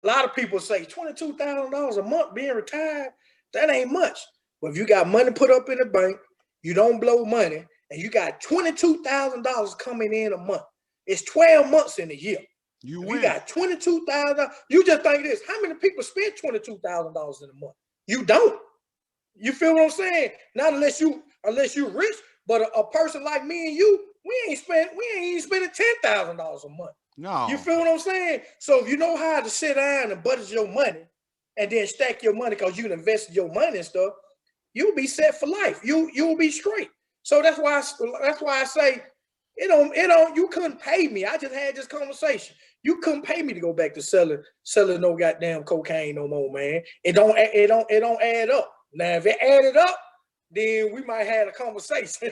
A lot of people say $22,000 a month being retired, that ain't much. But if you got money put up in the bank, you don't blow money, and you got $22,000 coming in a month, it's 12 months in a year. You If you win. got $22,000, you just think this: how many people spend $22,000 in a month? You don't. You feel what I'm saying? Not unless you rich, but a person like me and you, we ain't even spending $10,000 a month. You No. feel what I'm saying? So if you know how to sit down and budget your money and then stack your money because you can invest your money and stuff, you'll be set for life. You'll be straight. So that's why I say it don't you couldn't pay me. I just had this conversation. You couldn't pay me to go back to selling no goddamn cocaine no more, man. It don't add up. Now if it added up, then we might have a conversation.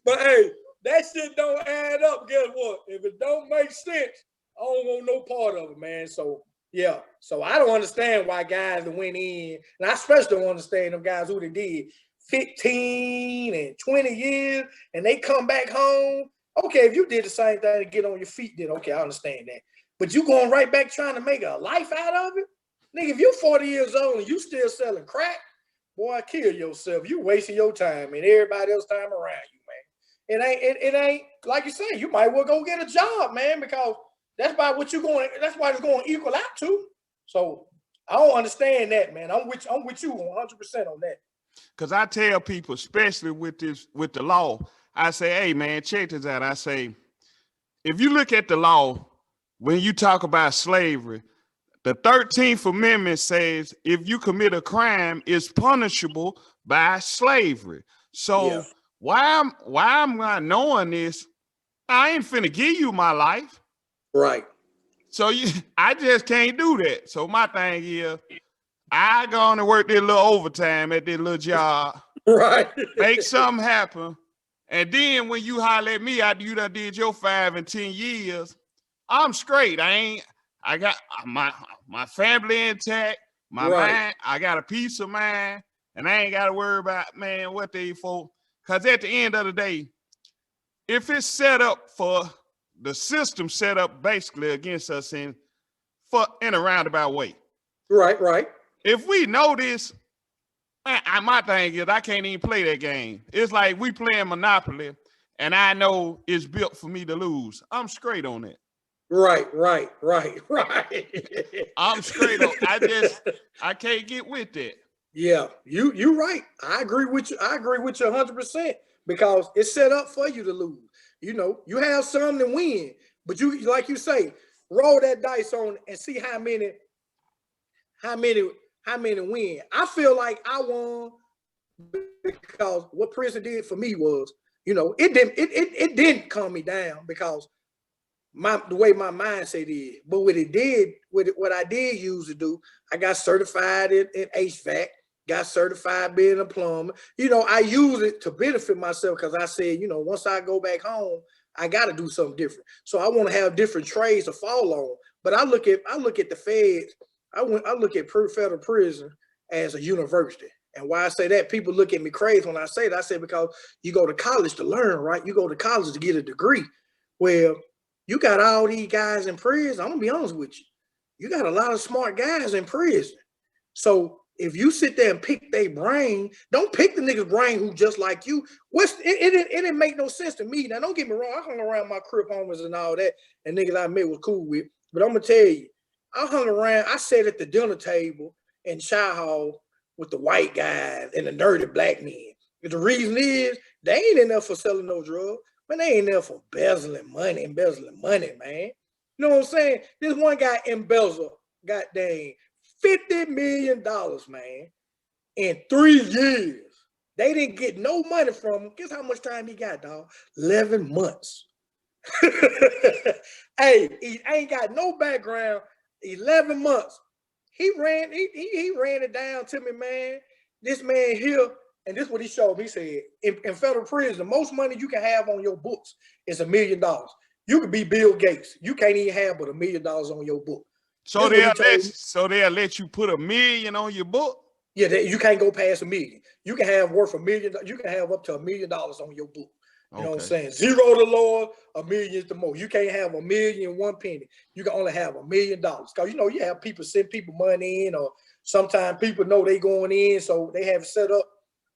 But hey, that shit don't add up. Guess what? If it don't make sense, I don't want no part of it, man. So yeah. So I don't understand why guys that went in, and I especially don't understand them guys who they did 15 and 20 years and they come back home. Okay, if you did the same thing to get on your feet, then okay, I understand that. But you going right back trying to make a life out of it? Nigga, if you're 40 years old and you still selling crack, boy, kill yourself. You wasting your time and everybody else time around you, man. It ain't like you say. You might well go get a job, man, because that's about what you're going. That's why it's going to equal out to. So I don't understand that, man. I'm with you 100% on that. Because I tell people, especially with the law, I say, hey man, check this out. I say, if you look at the law, when you talk about slavery, the 13th Amendment says if you commit a crime, it's punishable by slavery. Yeah. So why I'm not knowing this, I ain't finna give you my life. Right. So I just can't do that. So my thing is, I go on and work this little overtime at this little job, Right. make something happen. And then when you holler at me after you done did your 5 and 10 years, I'm straight. I got my family intact, my Right. mind, I got a peace of mind, and I ain't got to worry about, man, what they for. Because at the end of the day, if it's set up for the system set up basically against us in a roundabout way. Right. Right. If we know this, my thing is I can't even play that game. It's like we playing Monopoly, and I know it's built for me to lose. I'm straight on it. Right. Right. Right. Right. I'm straight on. I can't get with that. Yeah, you right. I agree with you. I agree with you 100% because it's set up for you to lose. You have some to win, but you like you say, roll that dice on and see how many how many win. I feel like I won because what prison did for me was, it didn't calm me down because the way my mindset is. But what I did use to do, I got certified in HVAC, got certified being a plumber. I use it to benefit myself because I said, once I go back home, I got to do something different. So I want to have different trades to fall on. But I look at the feds. I look at federal prison as a university. And why I say that, people look at me crazy when I say that. I say because you go to college to learn, right? You go to college to get a degree. Well, you got all these guys in prison. I'm gonna be honest with you. You got a lot of smart guys in prison. So if you sit there and pick their brain, don't pick the nigga's brain who just like you. It didn't make no sense to me. Now don't get me wrong. I hung around my crib homers and all that, and niggas I met was cool with. But I'm gonna tell you, I hung around. I sat at the dinner table in Chi Hall with the white guys and the dirty black men. And the reason is they ain't in there for selling no drugs. Man, they ain't there for embezzling money, man. You know what I'm saying? This one guy embezzled, goddamn, $50 million, man, in 3 years. They didn't get no money from him. Guess how much time he got, dog? 11 months. Hey, he ain't got no background. 11 months. He ran it down to me, man. This man here, and this is what he showed me. He said, in federal prison, the most money you can have on your books is $1 million. You could be Bill Gates. You can't even have but $1 million on your book. So they'll let you put $1 million on your book. Yeah, you can't go past $1 million. You can have worth $1 million. You can have up to $1 million on your book. You know what I'm Okay. saying? Zero the Lord, a million is the most. You can't have 1,000,001 penny. You can only have $1,000,000. Because you have people send people money in, or sometimes people know they going in, so they have it set up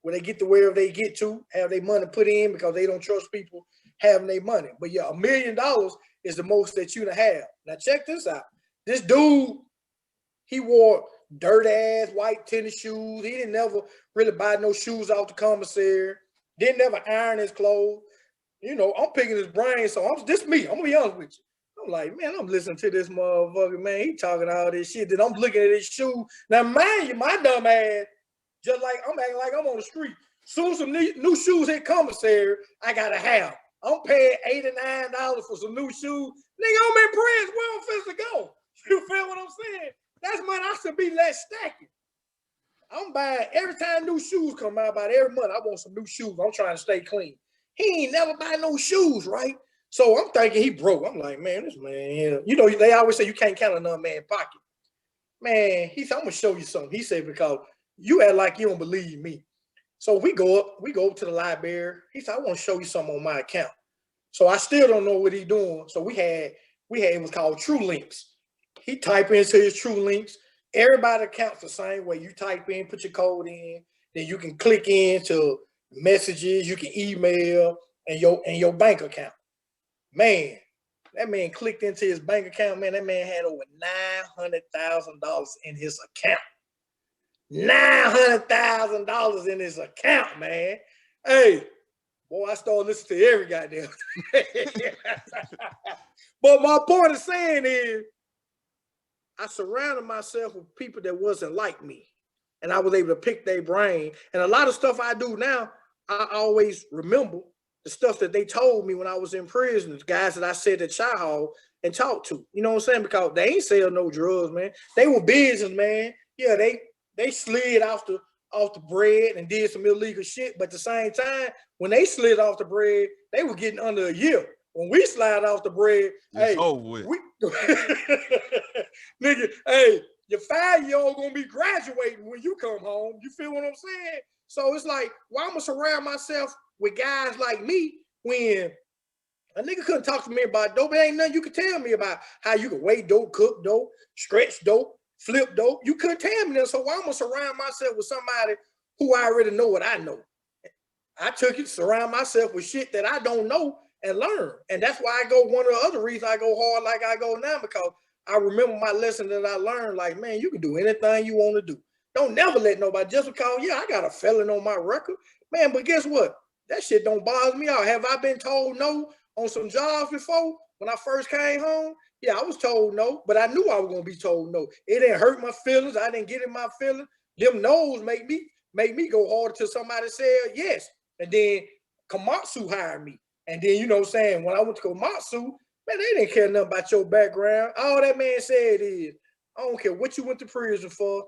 where they get to wherever they get to, have their money put in because they don't trust people having their money. But yeah, $1,000,000 is the most that you can have. Now check this out. This dude, he wore dirty ass white tennis shoes. He didn't never really buy no shoes off the commissary. Didn't never iron his clothes. I'm picking his brain, so this me. I'm gonna be honest with you. I'm like, man, I'm listening to this motherfucker, man. He talking all this shit. Then I'm looking at his shoe. Now, mind you, my dumb ass, just like I'm acting like I'm on the street. Soon as some new shoes hit commissary, I gotta have. I'm paying $89 for some new shoes. Nigga, I'm in prison. Where I'm supposed to go? You feel what I'm saying? That's money I should be less stacking. I'm buying every time new shoes come out. About every month, I want some new shoes. I'm trying to stay clean. He ain't never buy no shoes, right? So I'm thinking he broke. I'm like, man, this man, they always say you can't count another man's pocket. Man, he said, I'm gonna show you something. He said, because you act like you don't believe me. So we go up to the library. He said, I want to show you something on my account. So I still don't know what he's doing. So we had it was called True Links. He type into his True Links. Everybody counts the same way. You type in, put your code in, then you can click into messages, you can email, and your bank account. Man, that man clicked into his bank account. Man, that man had over $900,000 in his account. $900,000 in his account, man. Hey, boy, I started listening to every goddamn. But my point of saying is, I surrounded myself with people that wasn't like me, and I was able to pick their brain. And a lot of stuff I do now, I always remember the stuff that they told me when I was in prison, the guys that I said at Chi Hall and talked to. You know what I'm saying? Because they ain't sell no drugs, man. They were business, man. Yeah, they slid off the bread and did some illegal shit. But at the same time, when they slid off the bread, they were getting under a year. When we slide off the bread, it's over with. Nigga, hey, your 5-year-old gonna be graduating when you come home. You feel what I'm saying? So it's like, why I'm gonna surround myself with guys like me when a nigga couldn't talk to me about dope? It ain't nothing you could tell me about how you can weigh dope, cook dope, stretch dope, flip dope. You couldn't tell me that. So why I'm gonna surround myself with somebody who I already know what I know? I took it to surround myself with shit that I don't know and learn. And that's why I go, one of the other reasons I go hard like I go now, because I remember my lesson that I learned, like, man, you can do anything you want to do. Don't never let nobody, just because, yeah, I got a felon on my record, man, but guess what? That shit don't bother me out. Have I been told no on some jobs before when I first came home? Yeah, I was told no, but I knew I was going to be told no. It didn't hurt my feelings. I didn't get in my feelings. Them no's make me go hard till somebody said yes. And then Komatsu hired me. And then, you know what I'm saying, when I went to Komatsu, man, they didn't care nothing about your background. All that man said is, I don't care what you went to prison for,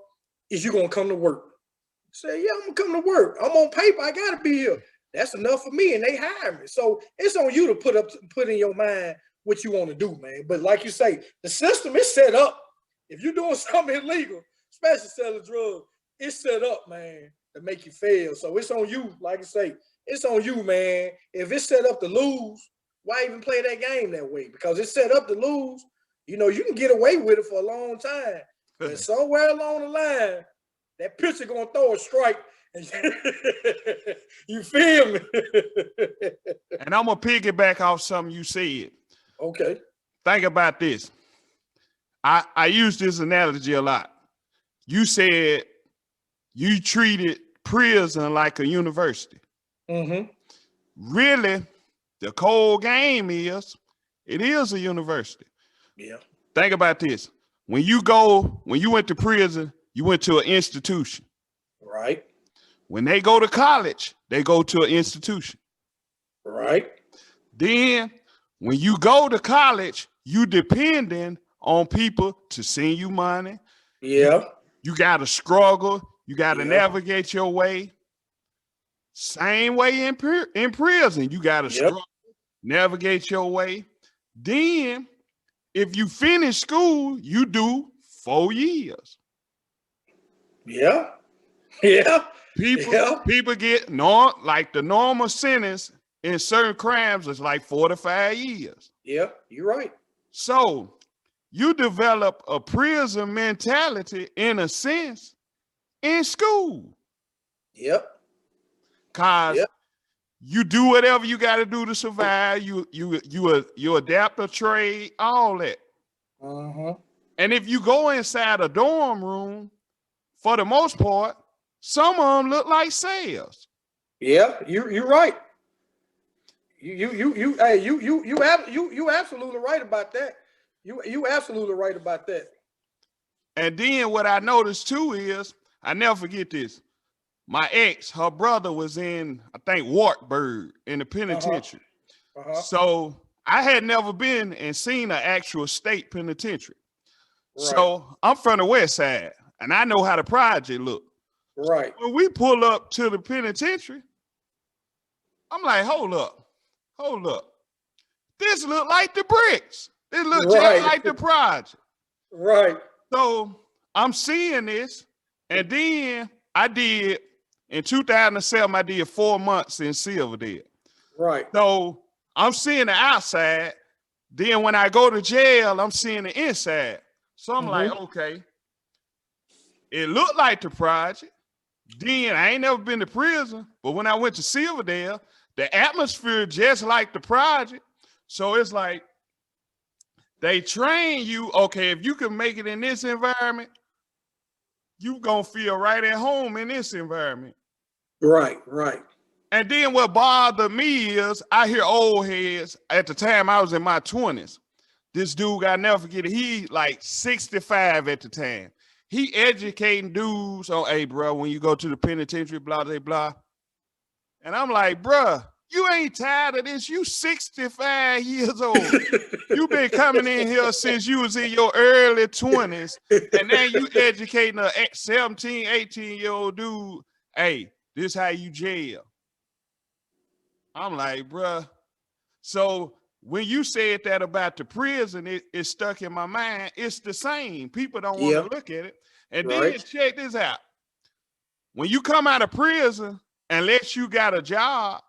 is you going to come to work. I said, yeah, I'm going to come to work. I'm on paper. I got to be here. That's enough for me, and they hired me. So it's on you to put in your mind what you want to do, man. But like you say, the system is set up. If you're doing something illegal, especially selling drugs, it's set up, man, to make you fail. So it's on you, like I say, it's on you, man. If it's set up to lose, why even play that game that way? Because it's set up to lose. You know, you can get away with it for a long time. But somewhere along the line, that pitcher gonna throw a strike. You feel me? And I'm gonna piggyback off something you said. Okay. Think about this. I use this analogy a lot. You said you treated prison like a university. Mm-hmm. Really, the cold game is, it is a university. Yeah. Think about this. When you went to prison, you went to an institution. Right. When they go to college, they go to an institution. Right. Then when you go to college, you depending on people to send you money. Yeah. You got to struggle. You got to navigate your way. Same way in prison. You got to struggle, navigate your way. Then if you finish school, you do 4 years. Yeah. Yeah. People get the normal sentence in certain crimes is like 4 to 5 years. Yeah, you're right. So you develop a prison mentality in a sense in school. Yep. Cause Yep. you do whatever you got to do to survive. You adapt a trade, all that. Uh-huh. And if you go inside a dorm room, for the most part, some of them look like cells. Yeah, you're right. Hey, you absolutely right about that. You absolutely right about that. And then what I noticed too is, I never forget this. My ex, her brother was in, I think, Wartburg in the penitentiary. Uh-huh. So I had never been and seen an actual state penitentiary. Right. So I'm from the west side, and I know how the project look. Right. When we pull up to the penitentiary, I'm like, hold up. This look like the bricks. This look just Right. like the project. Right. So I'm seeing this, and then I did, in 2007, I did 4 months in Silverdale. Right. So I'm seeing the outside. Then when I go to jail, I'm seeing the inside. So I'm like, okay, it looked like the project. Then I ain't never been to prison, but when I went to Silverdale, the atmosphere just like the project. So it's like they train you, okay, if you can make it in this environment, you gonna feel right at home in this environment. Right. Right. And then what bothered me is I hear old heads. At the time I was in my 20s. This dude, I never forget it, he like 65 at the time. He educating dudes on, hey, bro, when you go to the penitentiary, blah, blah, blah. And I'm like, bro, you ain't tired of this. You 65 years old. You've been coming in here since you was in your early 20s. And now you educating a 17, 18-year-old dude. Hey, this how you jail. I'm like, bro. So when you said that about the prison, it stuck in my mind. It's the same. People don't want to look at it. And then check this out. When you come out of prison, unless you got a job,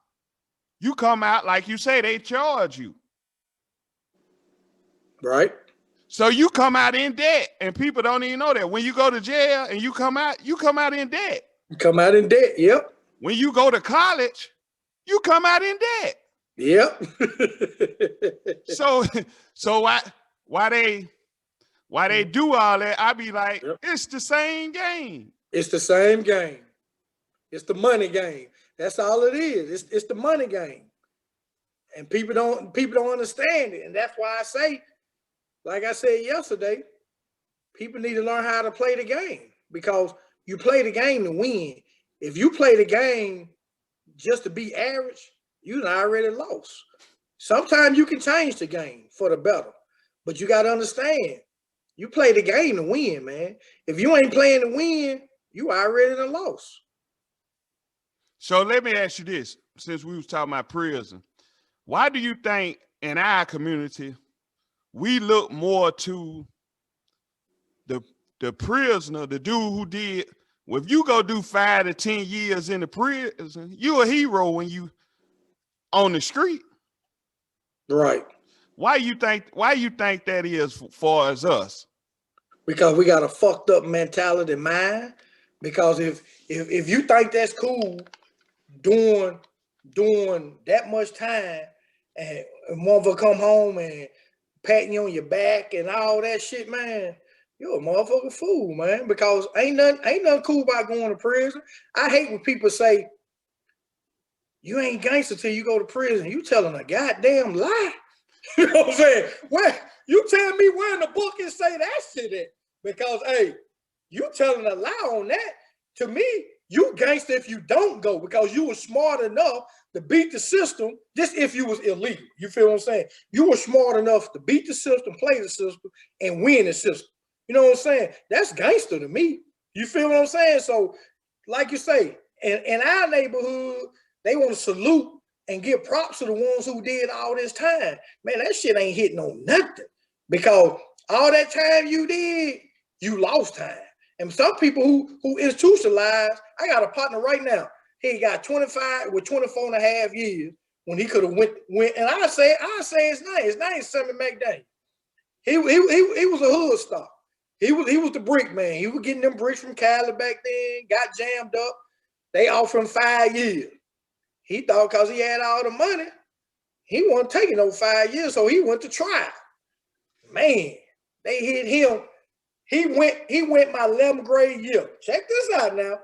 you come out, like you say, they charge you. Right. So you come out in debt, and people don't even know that. When you go to jail and you come out in debt. You come out in debt. Yep. When you go to college, you come out in debt. Yep. So why they do all that, I be like, it's the same game. It's the same game. It's the money game. That's all it is. It's the money game. And people don't understand it. And that's why I say, like I said yesterday, people need to learn how to play the game, because you play the game to win. If you play the game just to be average, you already lost. Sometimes you can change the game for the better, but you got to understand, you play the game to win, man. If you ain't playing to win, you already done lost. So let me ask you this, since we was talking about prison, why do you think in our community we look more to the prisoner, the dude who did, well, if you go do 5 to 10 years in the prison, you a hero when you on the street. Right. Why you think that is for us? Because we got a fucked up mentality mind. Because if you think that's cool doing that much time, and motherfucker come home and patting you on your back and all that shit, man, you're a motherfucking fool, man. Because ain't nothing cool about going to prison. I hate when people say you ain't gangster till you go to prison. You telling a goddamn lie. You know what I'm saying? Well, you tell me where in the book it say that shit at? Because hey, you telling a lie on that. To me, you gangster if you don't go, because you were smart enough to beat the system. Just if you was illegal, you feel what I'm saying? You were smart enough to beat the system, play the system, and win the system. You know what I'm saying? That's gangster to me. You feel what I'm saying? So, like you say, in our neighborhood, they want to salute and give props to the ones who did all this time. Man, that shit ain't hitting on nothing, because all that time you did, you lost time. And some people who institutionalized, I got a partner right now. He got 25 with 24 and a half years. when he could have went. And I say his name. His name is Sammy McDaniel. He was a hood star. He was the brick man. He was getting them bricks from Cali back then. Got jammed up. They offered him 5 years. He thought because he had all the money, he wasn't taking no 5 years, so he went to trial. Man, they hit him. He went my 11th grade year. Check this out now.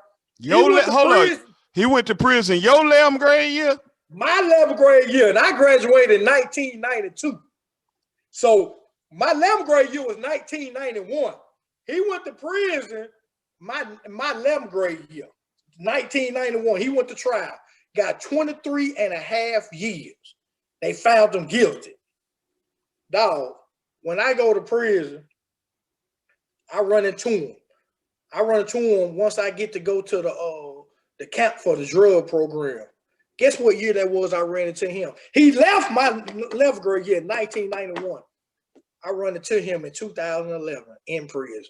Hold on. He went to prison your 11th grade year? My 11th grade year, and I graduated in 1992. So my 11th grade year was 1991. He went to prison my 11th grade year, 1991. He went to trial, got 23 and a half years. They found him guilty. Dog, when I go to prison, I run into him. I run into him once I get to go to the camp for the drug program. Guess what year that was I ran into him? He left my 11th grade year, 1991. I run into him in 2011 in prison.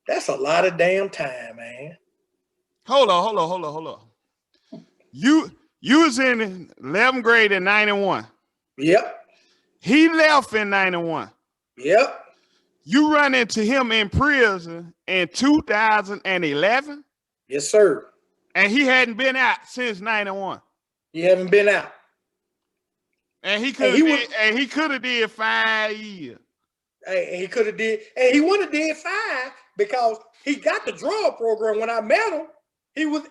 That's a lot of damn time, man. Hold on. You was in 11th grade in 91. Yep. He left in 91. Yep. You run into him in prison in 2011? Yes, sir. And he hadn't been out since 91. He haven't been out. And he could have did 5 years. And he could have did, and he would have did 5 because he got the drug program. When I met him, he was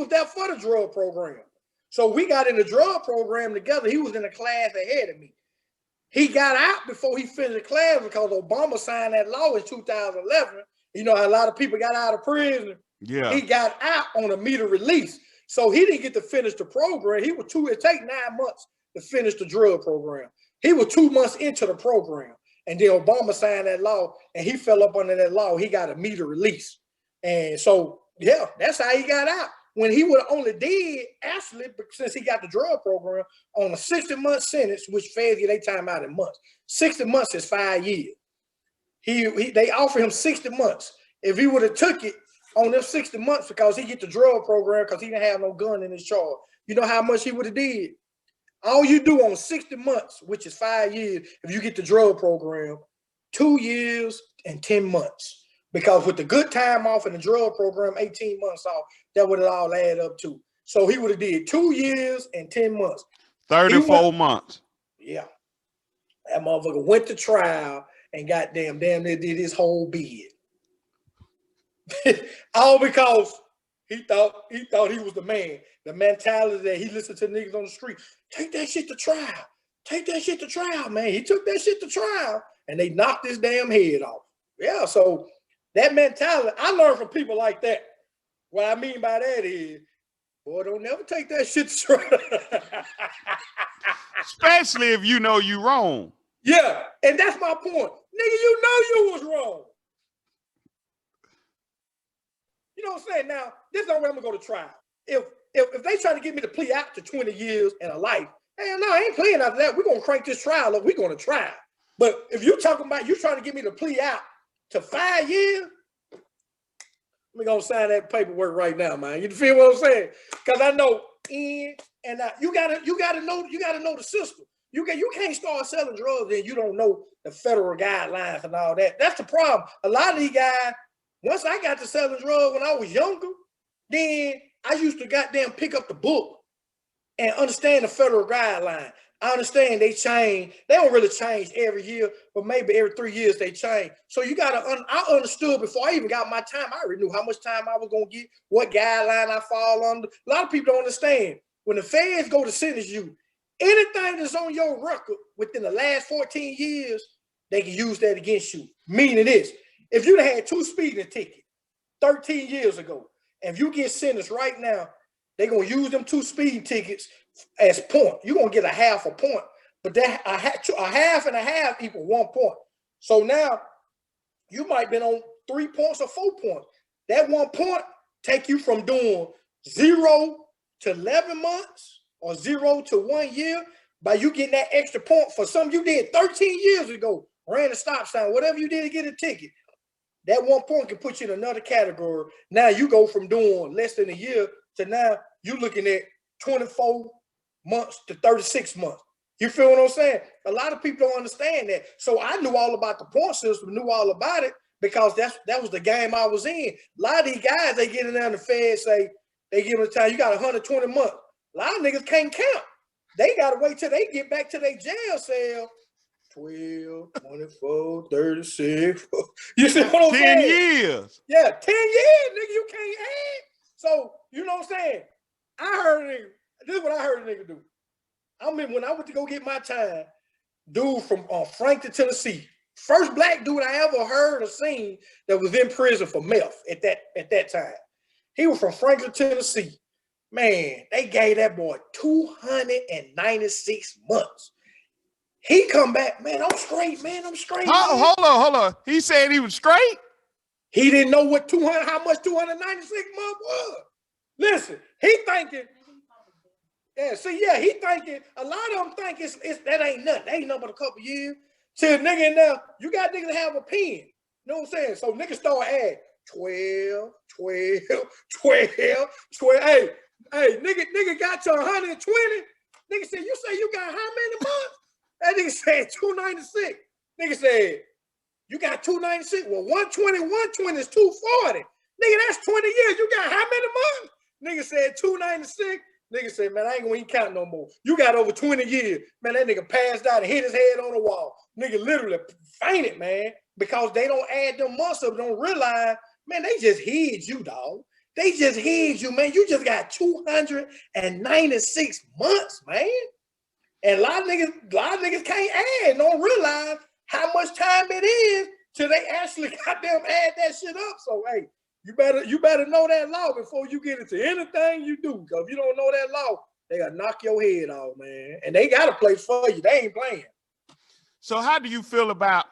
there for the drug program. So we got in the drug program together. He was in a class ahead of me. He got out before he finished the class because Obama signed that law in 2011. You know how a lot of people got out of prison. Yeah. He got out on a meter release. So he didn't get to finish the program. It take 9 months to finish the drug program. He was 2 months into the program. And then Obama signed that law and he fell up under that law. He got a meter release. And so, yeah, that's how he got out. When he would only did, actually, since he got the drug program, on a 60-month sentence, which feds you they time out in months. 60 months is 5 years. They offer him 60 months. If he would have took it on them 60 months because he get the drug program because he didn't have no gun in his charge, you know how much he would have did? All you do on 60 months, which is 5 years, if you get the drug program, 2 years and 10 months. Because with the good time off in the drug program, 18 months off, that would all add up to. So he would have did 2 years and 10 months. 34 months. Yeah. That motherfucker went to trial and damn near did his whole bid. All because he thought he was the man. The mentality that he listened to niggas on the street. Take that shit to trial. Take that shit to trial, man. He took that shit to trial and they knocked his damn head off. Yeah, so that mentality, I learned from people like that. What I mean by that is, boy, don't never take that shit to trial. Especially if you know you wrong. Yeah, and that's my point. Nigga, you know you was wrong. You know what I'm saying? Now, this is the way I'm gonna go to trial. If they try to get me to plea out to 20 years and a life, hell no, I ain't pleading after that. We're gonna crank this trial up. We're gonna try. But if you're talking about you trying to get me to plea out to 5 years, we're gonna sign that paperwork right now, man. You feel what I'm saying? Because I know in and out. You gotta know the system. You can't start selling drugs and you don't know the federal guidelines and all that. That's the problem. A lot of these guys, once I got to selling drugs when I was younger, then I used to goddamn pick up the book and understand the federal guideline. I understand they change. They don't really change every year, but maybe every 3 years they change. So you gotta, I understood before I even got my time. I already knew how much time I was gonna get, what guideline I fall under. A lot of people don't understand. When the feds go to sentence you, anything that's on your record within the last 14 years, they can use that against you. Meaning this, if you'd had 2 speeding tickets 13 years ago, if you get sentenced right now, they're going to use them 2 speeding tickets as point. You're going to get a half a point, but that a half and a half equal 1 point. So now you might have been on 3 points or 4 points. That 1 point take you from doing 0 to 11 months or 0 to 1 year by you getting that extra point for something you did 13 years ago, ran a stop sign, whatever you did to get a ticket. That 1 point can put you in another category. Now you go from doing less than a year to now you're looking at 24 months to 36 months. You feel what I'm saying? A lot of people don't understand that. So I knew all about the point system, knew all about it because that was the game I was in. A lot of these guys, they get in there and the Fed say, they give them the time, you got 120 months. A lot of niggas can't count. They got to wait till they get back to their jail cell. 12, 24, 36. You see what I'm 10 saying? years. Yeah, 10 years, nigga, you can't add. So, you know what I'm saying? I heard a nigga, this is what I heard a nigga do. I mean, when I went to go get my time, dude from Franklin, Tennessee, first black dude I ever heard or seen that was in prison for meth at that time. He was from Franklin, Tennessee. Man, they gave that boy 296 months. He come back, man, I'm straight, man, I'm straight. Hold on. He said he was straight? He didn't know what how much 296 months was. Listen, he thinking, he thinking, a lot of them think it's that ain't nothing. That ain't nothing but a couple years. See, a nigga in there, you got niggas to have a pen. You know what I'm saying? So niggas start adding 12, 12, 12, 12. Hey, nigga got to 120. Nigga said, you say you got how many months? That nigga said 296. Nigga said, you got 296. Well, 120 is 240. Nigga, that's 20 years. You got how many months? Nigga said 296. Nigga said, man, I ain't gonna even count no more. You got over 20 years. Man, that nigga passed out and hit his head on the wall. Nigga literally fainted, man, because they don't add them months up, don't realize, man, they just hid you, dog. They just hid you, man. You just got 296 months, man. And a lot of niggas can't add, don't realize how much time it is till they actually goddamn add that shit up. So, hey, you better know that law before you get into anything you do. Because if you don't know that law, they gotta knock your head off, man. And they got a place for you. They ain't playing. So how do you feel about,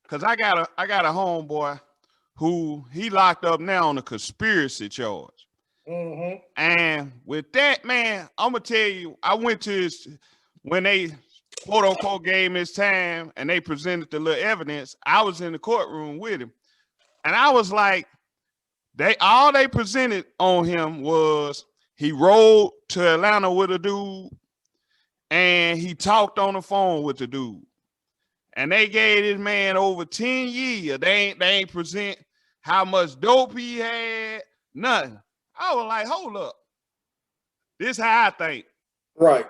because I got a homeboy who he locked up now on a conspiracy charge. Mm-hmm. And with that, man, I'm gonna tell you, I went to his, when they quote unquote gave him his time and they presented the little evidence, I was in the courtroom with him. And I was like, all they presented on him was he rode to Atlanta with a dude and he talked on the phone with the dude. And they gave this man over 10 years. They ain't present how much dope he had, nothing. I was like, hold up. This is how I think. Right.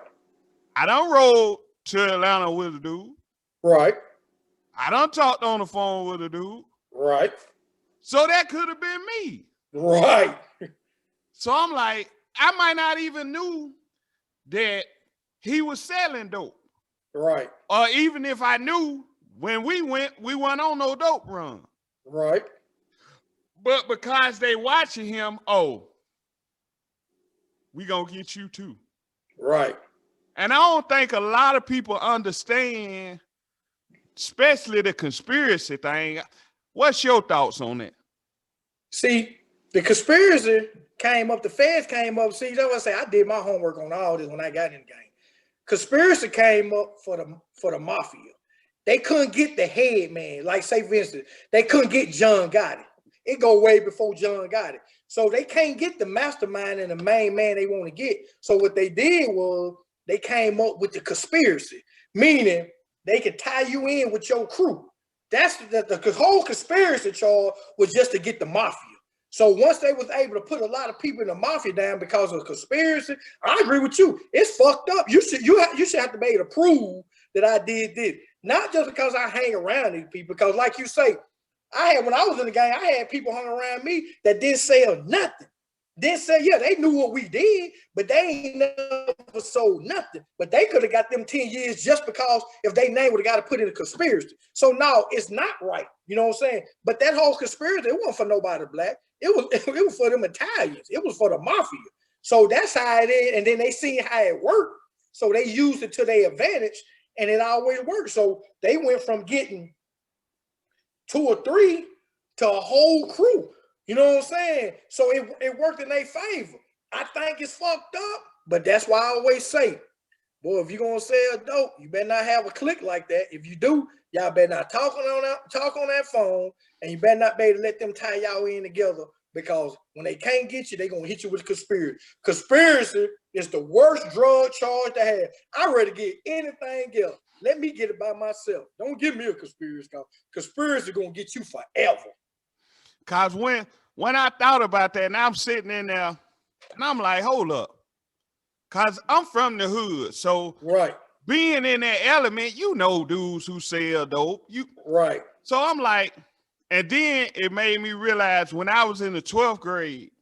I done rode to Atlanta with a dude. Right. I done talked on the phone with a dude. Right. So that could have been me. Right. So I'm like, I might not even knew that he was selling dope. Right. Or even if I knew, when we weren't on no dope run. Right. But because they watching him, we gonna get you too. Right. And I don't think a lot of people understand, especially the conspiracy thing. What's your thoughts on that? See, the conspiracy came up, the feds came up. See, that's what I say. I did my homework on all this when I got in the game. Conspiracy came up for the mafia. They couldn't get the head man. Like, say, for instance, they couldn't get John Gotti. It go way before John Gotti. So they can't get the mastermind and the main man they want to get. So what they did was they came up with the conspiracy, meaning they could tie you in with your crew. That's the whole conspiracy charge was just to get the mafia. So once they was able to put a lot of people in the mafia down because of conspiracy, I agree with you. It's fucked up. You should have to be able to prove that I did this. Not just because I hang around these people, because like you say, when I was in the game, I had people hung around me that didn't sell nothing. Didn't say, yeah, they knew what we did, but they ain't never sold nothing. But they could have got them 10 years just because if they name would have got to put in a conspiracy. So no, it's not right. You know what I'm saying? But that whole conspiracy, it wasn't for nobody black. It was for them Italians. It was for the mafia. So that's how it is. And then they seen how it worked. So they used it to their advantage, and it always worked. So they went from getting 2 or 3 to a whole crew. You know what I'm saying? So it worked in their favor. I think it's fucked up, but that's why I always say, boy, if you're gonna sell dope, you better not have a clique like that. If you do, y'all better not talk on that phone, and you better not be able to let them tie y'all in together because when they can't get you, they're gonna hit you with conspiracy. Conspiracy is the worst drug charge to have. I'd rather get anything else. Let me get it by myself. Don't give me a conspiracy, because conspiracy gonna get you forever. Cause when I thought about that, and I'm sitting in there, and I'm like, hold up, cause I'm from the hood, so Right. being in that element, you know, dudes who sell dope. Right. So I'm like, and then it made me realize when I was in the 12th grade,